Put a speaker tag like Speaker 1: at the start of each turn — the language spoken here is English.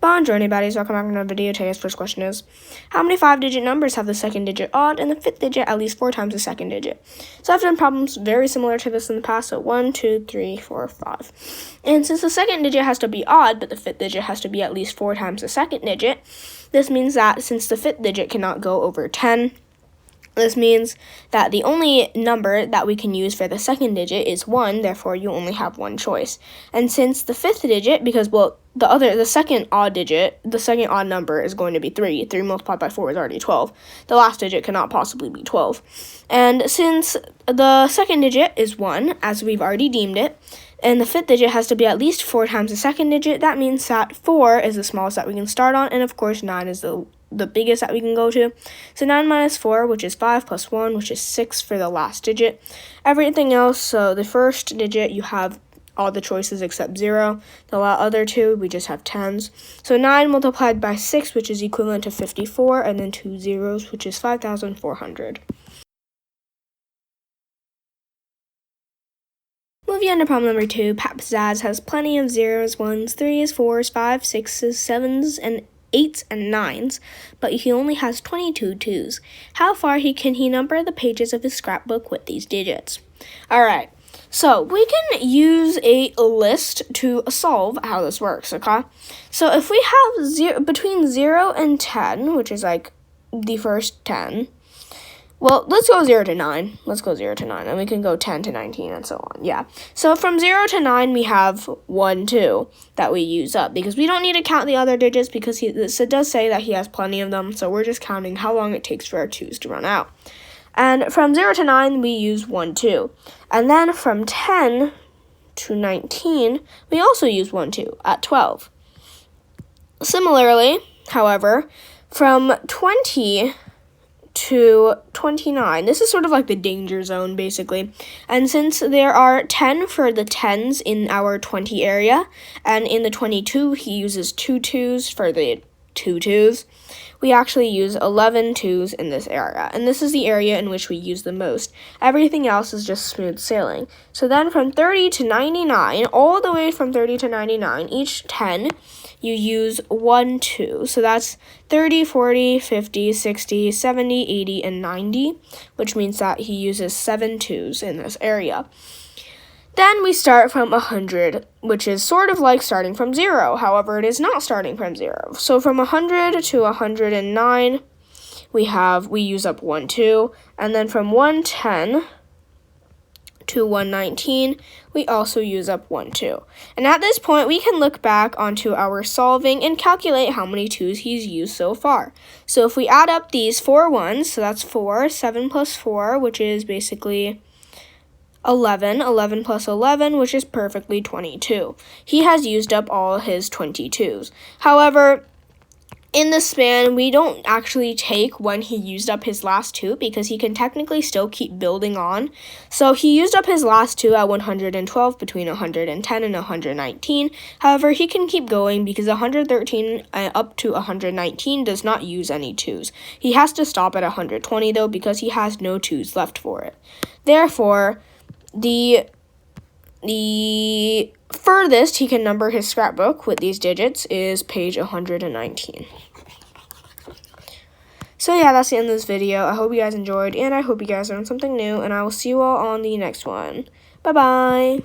Speaker 1: Bonjour, anybody's welcome back to another video. Today's first question is, how many 5-digit numbers have the second digit odd and the 5th digit at least 4 times the second digit? So I've done problems very similar to this in the past, so 1, 2, 3, 4, 5. And since the second digit has to be odd, but the 5th digit has to be at least 4 times the second digit, this means that since the 5th digit cannot go over 10, this means that the only number that we can use for the second digit is 1, therefore you only have one choice. And since the 5th digit, because, the second odd number is going to be 3. 3 multiplied by 4 is already 12. The last digit cannot possibly be 12. And since the second digit is 1, as we've already deemed it, and the 5th digit has to be at least 4 times the second digit, that means that 4 is the smallest that we can start on, and of course 9 is the biggest that we can go to. So 9 minus 4, which is 5, plus 1, which is 6 for the last digit. Everything else, so the first digit, you have all the choices except 0. The other two, we just have 10s. So 9 multiplied by 6, which is equivalent to 54, and then 2 zeros, which is 5,400. Moving on to problem number 2, Zaz has plenty of 0s, 1s, 3s, 4s, 5s, 6s, 7s, and 8s and 9s, but he only has 22 2s. How far can he number the pages of his scrapbook with these digits? Alright, so we can use a list to solve how this works, okay? So if we have between 0 and 10, which is like the first 10, well, let's go 0 to 9. Let's go 0 to 9, and we can go 10 to 19 and so on. Yeah. So from 0 to 9, we have 1, 2 that we use up because we don't need to count the other digits because it does say that he has plenty of them. So we're just counting how long it takes for our 2s to run out. And from 0 to 9, we use 1, 2. And then from 10 to 19, we also use 1, 2 at 12. Similarly, however, from 20 to 29. This is sort of like the danger zone, basically. And since there are 10 for the 10s in our 20 area, and in the 22, he uses 2 2s for the 2 2s, we actually use 11 2s in this area. And this is the area in which we use the most. Everything else is just smooth sailing. So then from 30 to 99, all the way from 30 to 99, each 10, you use 1, 2. So that's 30, 40, 50, 60, 70, 80, and 90, which means that he uses 7 2s in this area. Then we start from 100, which is sort of like starting from 0. However, it is not starting from 0. So from 100 to 109, we use up 1, 2. And then from 110 to 119, we also use up 1, 2. And at this point, we can look back onto our solving and calculate how many 2s he's used so far. So if we add up these 4 1s, so that's 4, 7 plus 4, which is basically 11, 11 plus 11, which is perfectly 22. He has used up all his 22s. However, in the span, we don't actually take when he used up his last 2 because he can technically still keep building on. So he used up his last 2 at 112 between 110 and 119. However, he can keep going because 113 up to 119 does not use any 2s. He has to stop at 120 though because he has no 2s left for it. Therefore, the furthest he can number his scrapbook with these digits is page 119. So yeah, that's the end of this video. I hope you guys enjoyed, and I hope you guys learned something new, and I will see you all on the next one. Bye-bye!